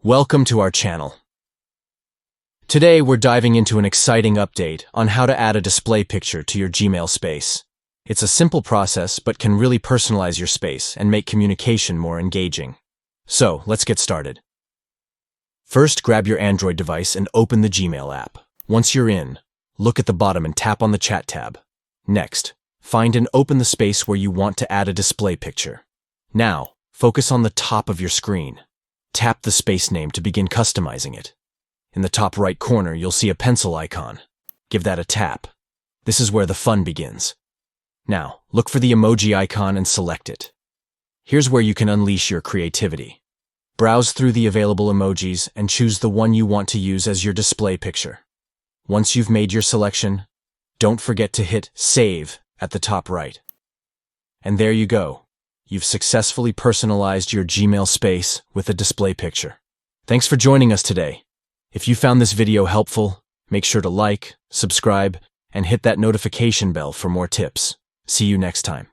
Welcome to our channel. Today we're diving into an exciting update on how to add a display picture to your Gmail space. It's a simple process but can really personalize your space and make communication more engaging. So, let's get started. First, grab your Android device and open the Gmail app. Once you're in, look at the bottom and tap on the Chat tab. Next, find and open the space where you want to add a display picture. Now, focus on the top of your screen. Tap the space name to begin customizing it. In the top right corner, you'll see a pencil icon. Give that a tap. This is where the fun begins. Now, look for the emoji icon and select it. Here's where you can unleash your creativity. Browse through the available emojis and choose the one you want to use as your display picture. Once you've made your selection, don't forget to hit Save at the top right. And there you go. You've successfully personalized your Gmail space with a display picture. Thanks for joining us today. If you found this video helpful, make sure to like, subscribe, and hit that notification bell for more tips. See you next time.